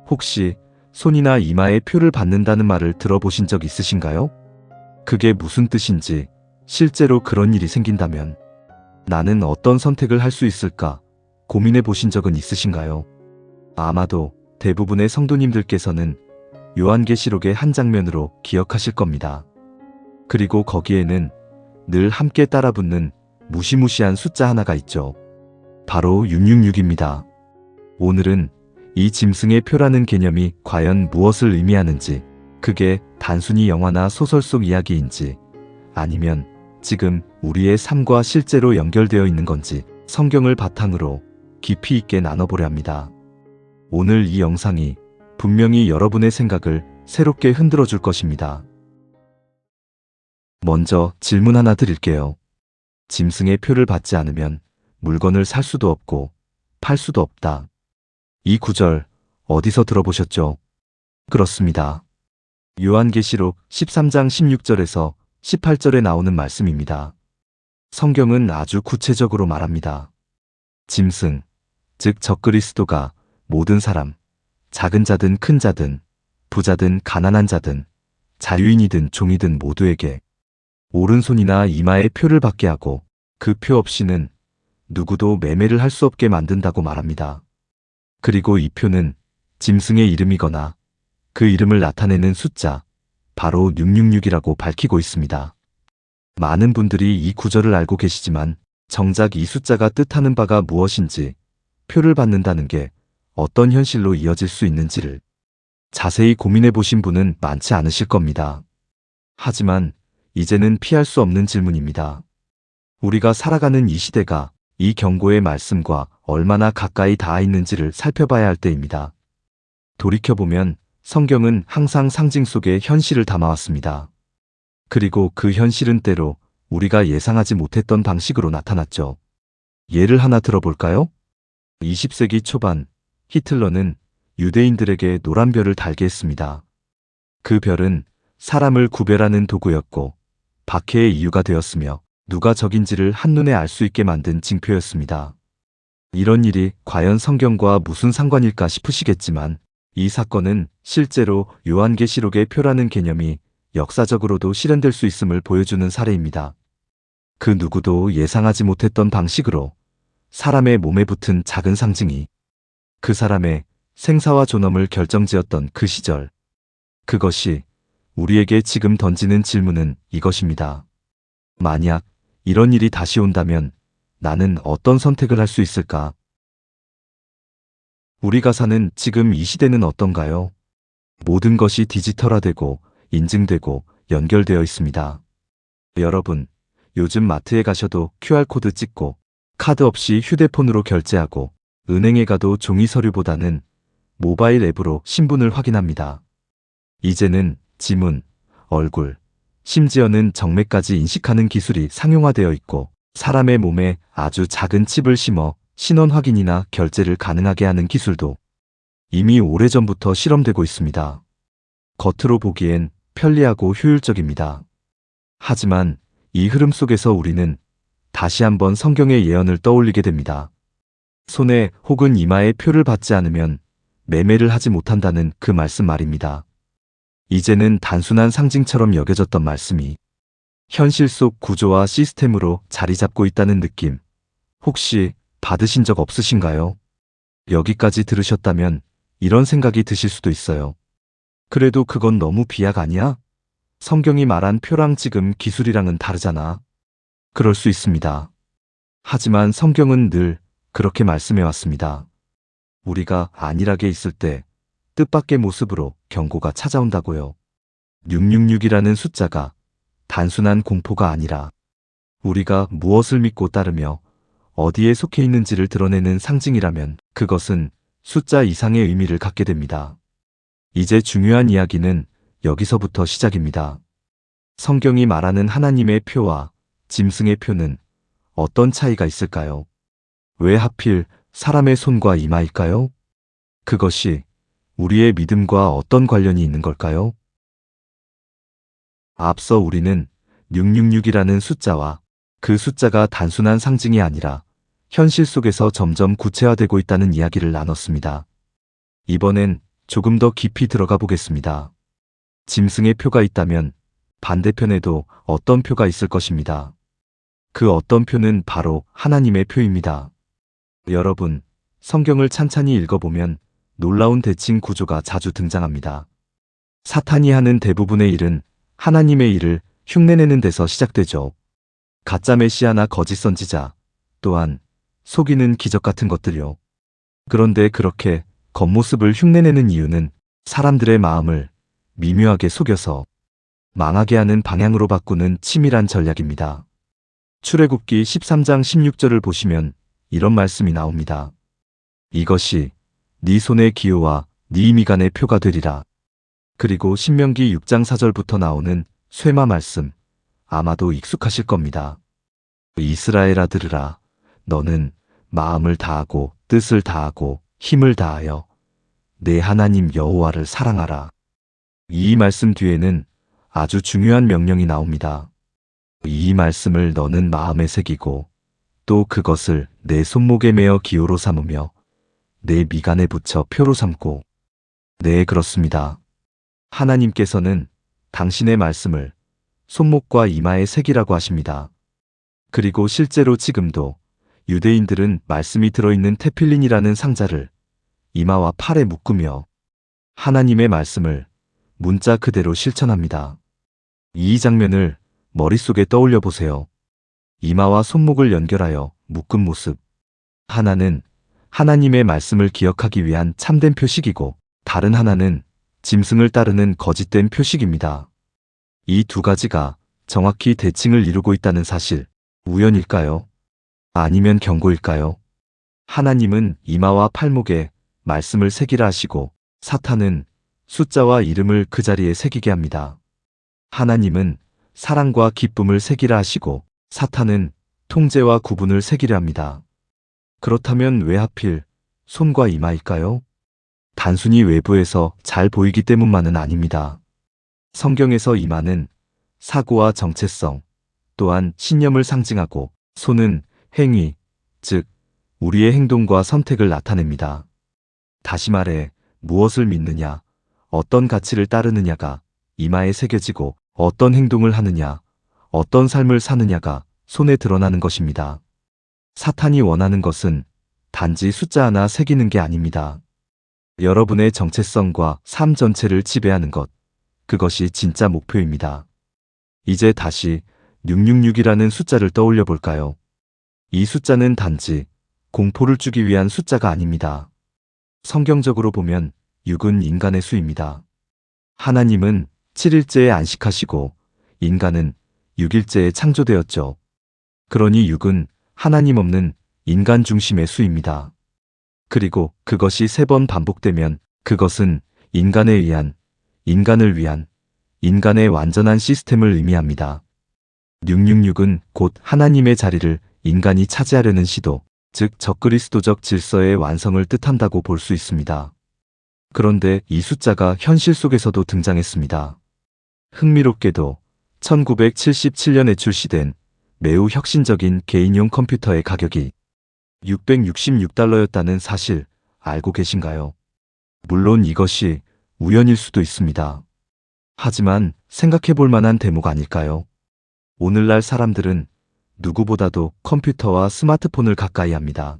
혹시 손이나 이마에 표를 받는다는 말을 들어보신 적 있으신가요? 그게 무슨 뜻인지, 실제로 그런 일이 생긴다면 나는 어떤 선택을 할 수 있을까 고민해 보신 적은 있으신가요? 아마도 대부분의 성도님들께서는 요한계시록의 한 장면으로 기억하실 겁니다. 그리고 거기에는 늘 함께 따라붙는 무시무시한 숫자 하나가 있죠. 바로 666입니다. 오늘은 이 짐승의 표라는 개념이 과연 무엇을 의미하는지, 그게 단순히 영화나 소설 속 이야기인지, 아니면 지금 우리의 삶과 실제로 연결되어 있는 건지 성경을 바탕으로 깊이 있게 나눠보려 합니다. 오늘 이 영상이 분명히 여러분의 생각을 새롭게 흔들어 줄 것입니다. 먼저 질문 하나 드릴게요. 짐승의 표를 받지 않으면 물건을 살 수도 없고 팔 수도 없다. 이 구절 어디서 들어보셨죠? 그렇습니다. 요한계시록 13장 16절에서 18절에 나오는 말씀입니다. 성경은 아주 구체적으로 말합니다. 짐승, 즉 적그리스도가 모든 사람, 작은 자든 큰 자든, 부자든 가난한 자든, 자유인이든 종이든 모두에게 오른손이나 이마에 표를 받게 하고 그 표 없이는 누구도 매매를 할 수 없게 만든다고 말합니다. 그리고 이 표는 짐승의 이름이거나 그 이름을 나타내는 숫자, 바로 666이라고 밝히고 있습니다. 많은 분들이 이 구절을 알고 계시지만 정작 이 숫자가 뜻하는 바가 무엇인지, 표를 받는다는 게 어떤 현실로 이어질 수 있는지를 자세히 고민해 보신 분은 많지 않으실 겁니다. 하지만 이제는 피할 수 없는 질문입니다. 우리가 살아가는 이 시대가 이 경고의 말씀과 얼마나 가까이 닿아 있는지를 살펴봐야 할 때입니다. 돌이켜보면 성경은 항상 상징 속에 현실을 담아왔습니다. 그리고 그 현실은 때로 우리가 예상하지 못했던 방식으로 나타났죠. 예를 하나 들어볼까요? 20세기 초반 히틀러는 유대인들에게 노란 별을 달게 했습니다. 그 별은 사람을 구별하는 도구였고 박해의 이유가 되었으며 누가 적인지를 한눈에 알 수 있게 만든 징표였습니다. 이런 일이 과연 성경과 무슨 상관일까 싶으시겠지만 이 사건은 실제로 요한계시록의 표라는 개념이 역사적으로도 실현될 수 있음을 보여주는 사례입니다. 그 누구도 예상하지 못했던 방식으로 사람의 몸에 붙은 작은 상징이 그 사람의 생사와 존엄을 결정지었던 그 시절, 그것이 우리에게 지금 던지는 질문은 이것입니다. 만약 이런 일이 다시 온다면 나는 어떤 선택을 할 수 있을까? 우리가 사는 지금 이 시대는 어떤가요? 모든 것이 디지털화되고 인증되고 연결되어 있습니다. 여러분, 요즘 마트에 가셔도 QR코드 찍고 카드 없이 휴대폰으로 결제하고 은행에 가도 종이 서류보다는 모바일 앱으로 신분을 확인합니다. 이제는 지문, 얼굴, 심지어는 정맥까지 인식하는 기술이 상용화되어 있고 사람의 몸에 아주 작은 칩을 심어 신원 확인이나 결제를 가능하게 하는 기술도 이미 오래전부터 실험되고 있습니다. 겉으로 보기엔 편리하고 효율적입니다. 하지만 이 흐름 속에서 우리는 다시 한번 성경의 예언을 떠올리게 됩니다. 손에 혹은 이마에 표를 받지 않으면 매매를 하지 못한다는 그 말씀 말입니다. 이제는 단순한 상징처럼 여겨졌던 말씀이 현실 속 구조와 시스템으로 자리 잡고 있다는 느낌, 혹시 받으신 적 없으신가요? 여기까지 들으셨다면 이런 생각이 드실 수도 있어요. 그래도 그건 너무 비약 아니야? 성경이 말한 표랑 지금 기술이랑은 다르잖아. 그럴 수 있습니다. 하지만 성경은 늘 그렇게 말씀해왔습니다. 우리가 안일하게 있을 때 뜻밖의 모습으로 경고가 찾아온다고요. 666이라는 숫자가 단순한 공포가 아니라 우리가 무엇을 믿고 따르며 어디에 속해 있는지를 드러내는 상징이라면 그것은 숫자 이상의 의미를 갖게 됩니다. 이제 중요한 이야기는 여기서부터 시작입니다. 성경이 말하는 하나님의 표와 짐승의 표는 어떤 차이가 있을까요? 왜 하필 사람의 손과 이마일까요? 그것이 우리의 믿음과 어떤 관련이 있는 걸까요? 앞서 우리는 666이라는 숫자와 그 숫자가 단순한 상징이 아니라 현실 속에서 점점 구체화되고 있다는 이야기를 나눴습니다. 이번엔 조금 더 깊이 들어가 보겠습니다. 짐승의 표가 있다면 반대편에도 어떤 표가 있을 것입니다. 그 어떤 표는 바로 하나님의 표입니다. 여러분, 성경을 찬찬히 읽어보면 놀라운 대칭 구조가 자주 등장합니다. 사탄이 하는 대부분의 일은 하나님의 일을 흉내내는 데서 시작되죠. 가짜 메시아나 거짓 선지자, 또한 속이는 기적 같은 것들이요. 그런데 그렇게 겉모습을 흉내내는 이유는 사람들의 마음을 미묘하게 속여서 망하게 하는 방향으로 바꾸는 치밀한 전략입니다. 출애굽기 13장 16절을 보시면 이런 말씀이 나옵니다. 이것이 네 손의 기호와 네 미간의 표가 되리라. 그리고 신명기 6장 4절부터 나오는 쇠마 말씀, 아마도 익숙하실 겁니다. 이스라엘아 들으라. 너는 마음을 다하고 뜻을 다하고 힘을 다하여 내 하나님 여호와를 사랑하라. 이 말씀 뒤에는 아주 중요한 명령이 나옵니다. 이 말씀을 너는 마음에 새기고 또 그것을 내 손목에 매어 기호로 삼으며 내 미간에 붙여 표로 삼고. 네, 그렇습니다. 하나님께서는 당신의 말씀을 손목과 이마에 새기라고 하십니다. 그리고 실제로 지금도 유대인들은 말씀이 들어있는 테필린이라는 상자를 이마와 팔에 묶으며 하나님의 말씀을 문자 그대로 실천합니다. 이 장면을 머릿속에 떠올려 보세요. 이마와 손목을 연결하여 묶은 모습. 하나는 하나님의 말씀을 기억하기 위한 참된 표식이고, 다른 하나는 짐승을 따르는 거짓된 표식입니다. 이 두 가지가 정확히 대칭을 이루고 있다는 사실, 우연일까요? 아니면 경고일까요? 하나님은 이마와 팔목에 말씀을 새기라 하시고, 사탄은 숫자와 이름을 그 자리에 새기게 합니다. 하나님은 사랑과 기쁨을 새기라 하시고, 사탄은 통제와 구분을 새기려 합니다. 그렇다면 왜 하필 손과 이마일까요? 단순히 외부에서 잘 보이기 때문만은 아닙니다. 성경에서 이마는 사고와 정체성, 또한 신념을 상징하고, 손은 행위, 즉 우리의 행동과 선택을 나타냅니다. 다시 말해 무엇을 믿느냐, 어떤 가치를 따르느냐가 이마에 새겨지고, 어떤 행동을 하느냐, 어떤 삶을 사느냐가 손에 드러나는 것입니다. 사탄이 원하는 것은 단지 숫자 하나 새기는 게 아닙니다. 여러분의 정체성과 삶 전체를 지배하는 것, 그것이 진짜 목표입니다. 이제 다시 666이라는 숫자를 떠올려 볼까요? 이 숫자는 단지 공포를 주기 위한 숫자가 아닙니다. 성경적으로 보면 6은 인간의 수입니다. 하나님은 7일째에 안식하시고 인간은 6일째에 창조되었죠. 그러니 6은 하나님 없는 인간 중심의 수입니다. 그리고 그것이 3번 반복되면 그것은 인간을 위한, 인간의 완전한 시스템을 의미합니다. 666은 곧 하나님의 자리를 인간이 차지하려는 시도, 즉 적그리스도적 질서의 완성을 뜻한다고 볼 수 있습니다. 그런데 이 숫자가 현실 속에서도 등장했습니다. 흥미롭게도 1977년에 출시된 매우 혁신적인 개인용 컴퓨터의 가격이 $666였다는 사실 알고 계신가요? 물론 이것이 우연일 수도 있습니다. 하지만 생각해 볼 만한 대목 아닐까요? 오늘날 사람들은 누구보다도 컴퓨터와 스마트폰을 가까이 합니다.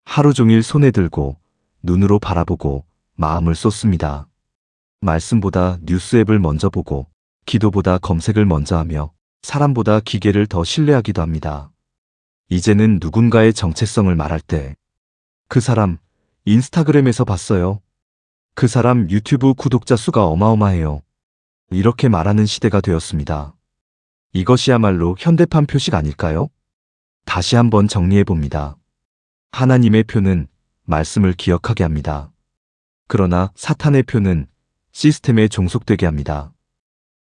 하루 종일 손에 들고 눈으로 바라보고 마음을 쏟습니다. 말씀보다 뉴스 앱을 먼저 보고 기도보다 검색을 먼저 하며 사람보다 기계를 더 신뢰하기도 합니다. 이제는 누군가의 정체성을 말할 때 그 사람 인스타그램에서 봤어요. 그 사람 유튜브 구독자 수가 어마어마해요. 이렇게 말하는 시대가 되었습니다. 이것이야말로 현대판 표식 아닐까요? 다시 한번 정리해 봅니다. 하나님의 표는 말씀을 기억하게 합니다. 그러나 사탄의 표는 시스템에 종속되게 합니다.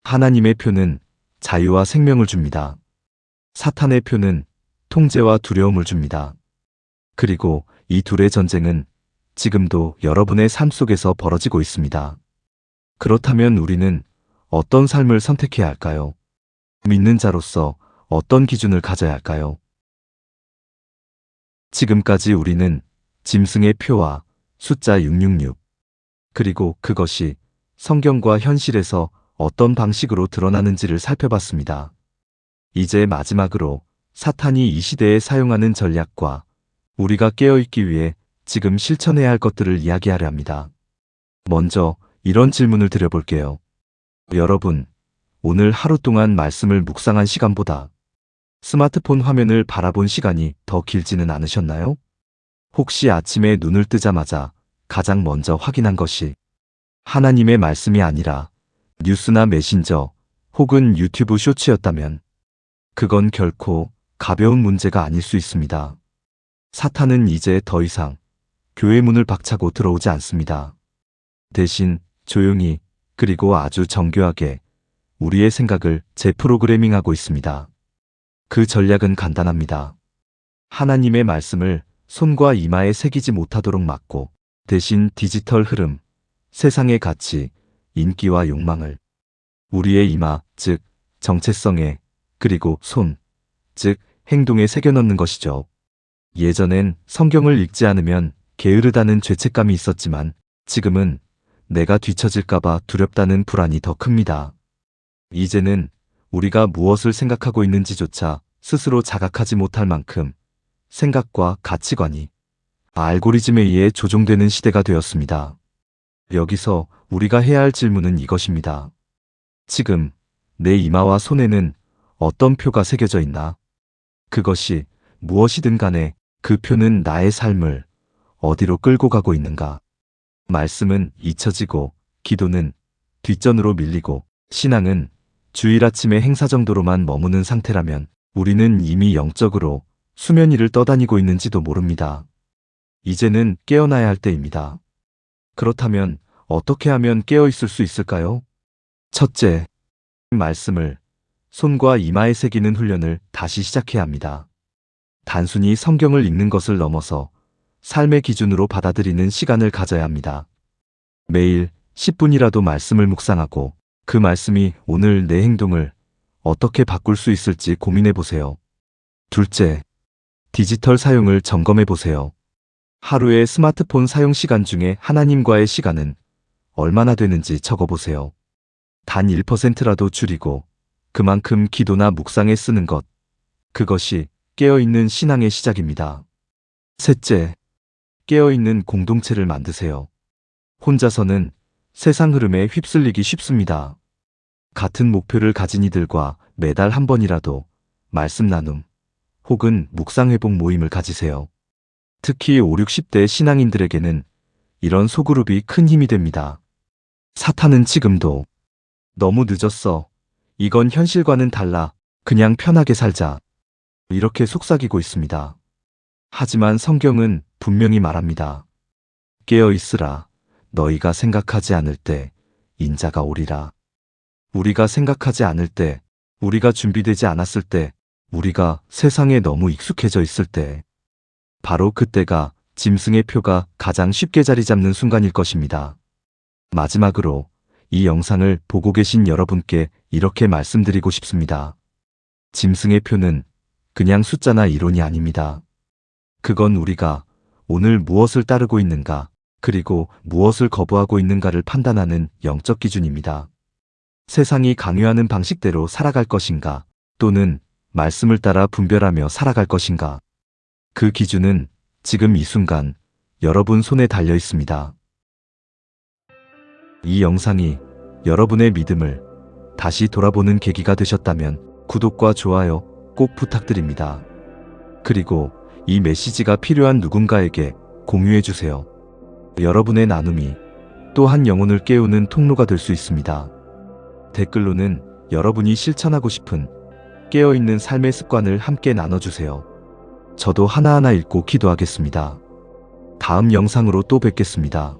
하나님의 표는 자유와 생명을 줍니다. 사탄의 표는 통제와 두려움을 줍니다. 그리고 이 둘의 전쟁은 지금도 여러분의 삶 속에서 벌어지고 있습니다. 그렇다면 우리는 어떤 삶을 선택해야 할까요? 믿는 자로서 어떤 기준을 가져야 할까요? 지금까지 우리는 짐승의 표와 숫자 666, 그리고 그것이 성경과 현실에서 어떤 방식으로 드러나는지를 살펴봤습니다. 이제 마지막으로 사탄이 이 시대에 사용하는 전략과 우리가 깨어있기 위해 지금 실천해야 할 것들을 이야기하려 합니다. 먼저 이런 질문을 드려볼게요. 여러분, 오늘 하루 동안 말씀을 묵상한 시간보다 스마트폰 화면을 바라본 시간이 더 길지는 않으셨나요? 혹시 아침에 눈을 뜨자마자 가장 먼저 확인한 것이 하나님의 말씀이 아니라 뉴스나 메신저 혹은 유튜브 쇼츠였다면 그건 결코 가벼운 문제가 아닐 수 있습니다. 사탄은 이제 더 이상 교회 문을 박차고 들어오지 않습니다. 대신 조용히 그리고 아주 정교하게 우리의 생각을 재프로그래밍하고 있습니다. 그 전략은 간단합니다. 하나님의 말씀을 손과 이마에 새기지 못하도록 막고 대신 디지털 흐름, 세상의 가치, 인기와 욕망을 우리의 이마, 즉 정체성에 그리고 손, 즉 행동에 새겨넣는 것이죠. 예전엔 성경을 읽지 않으면 게으르다는 죄책감이 있었지만 지금은 내가 뒤처질까봐 두렵다는 불안이 더 큽니다. 이제는 우리가 무엇을 생각하고 있는지조차 스스로 자각하지 못할 만큼 생각과 가치관이 알고리즘에 의해 조종되는 시대가 되었습니다. 여기서 우리가 해야 할 질문은 이것입니다. 지금 내 이마와 손에는 어떤 표가 새겨져 있나? 그것이 무엇이든 간에 그 표는 나의 삶을 어디로 끌고 가고 있는가? 말씀은 잊혀지고 기도는 뒷전으로 밀리고 신앙은 주일 아침의 행사 정도로만 머무는 상태라면 우리는 이미 영적으로 수면 위를 떠다니고 있는지도 모릅니다. 이제는 깨어나야 할 때입니다. 그렇다면 어떻게 하면 깨어 있을 수 있을까요? 첫째, 말씀을 손과 이마에 새기는 훈련을 다시 시작해야 합니다. 단순히 성경을 읽는 것을 넘어서 삶의 기준으로 받아들이는 시간을 가져야 합니다. 매일 10분이라도 말씀을 묵상하고 그 말씀이 오늘 내 행동을 어떻게 바꿀 수 있을지 고민해 보세요. 둘째, 디지털 사용을 점검해 보세요. 하루의 스마트폰 사용 시간 중에 하나님과의 시간은 얼마나 되는지 적어보세요. 단 1%라도 줄이고 그만큼 기도나 묵상에 쓰는 것, 그것이 깨어있는 신앙의 시작입니다. 셋째, 깨어있는 공동체를 만드세요. 혼자서는 세상 흐름에 휩쓸리기 쉽습니다. 같은 목표를 가진 이들과 매달 한 번이라도 말씀 나눔 혹은 묵상 회복 모임을 가지세요. 특히 5, 60대 신앙인들에게는 이런 소그룹이 큰 힘이 됩니다. 사탄은 지금도 너무 늦었어. 이건 현실과는 달라. 그냥 편하게 살자. 이렇게 속삭이고 있습니다. 하지만 성경은 분명히 말합니다. 깨어 있으라. 너희가 생각하지 않을 때 인자가 오리라. 우리가 생각하지 않을 때, 우리가 준비되지 않았을 때, 우리가 세상에 너무 익숙해져 있을 때, 바로 그때가 짐승의 표가 가장 쉽게 자리 잡는 순간일 것입니다. 마지막으로 이 영상을 보고 계신 여러분께 이렇게 말씀드리고 싶습니다. 짐승의 표는 그냥 숫자나 이론이 아닙니다. 그건 우리가 오늘 무엇을 따르고 있는가, 그리고 무엇을 거부하고 있는가를 판단하는 영적 기준입니다. 세상이 강요하는 방식대로 살아갈 것인가, 또는 말씀을 따라 분별하며 살아갈 것인가. 그 기준은 지금 이 순간 여러분 손에 달려 있습니다. 이 영상이 여러분의 믿음을 다시 돌아보는 계기가 되셨다면 구독과 좋아요 꼭 부탁드립니다. 그리고 이 메시지가 필요한 누군가에게 공유해 주세요. 여러분의 나눔이 또 한 영혼을 깨우는 통로가 될 수 있습니다. 댓글로는 여러분이 실천하고 싶은 깨어있는 삶의 습관을 함께 나눠주세요. 저도 하나하나 읽고 기도하겠습니다. 다음 영상으로 또 뵙겠습니다.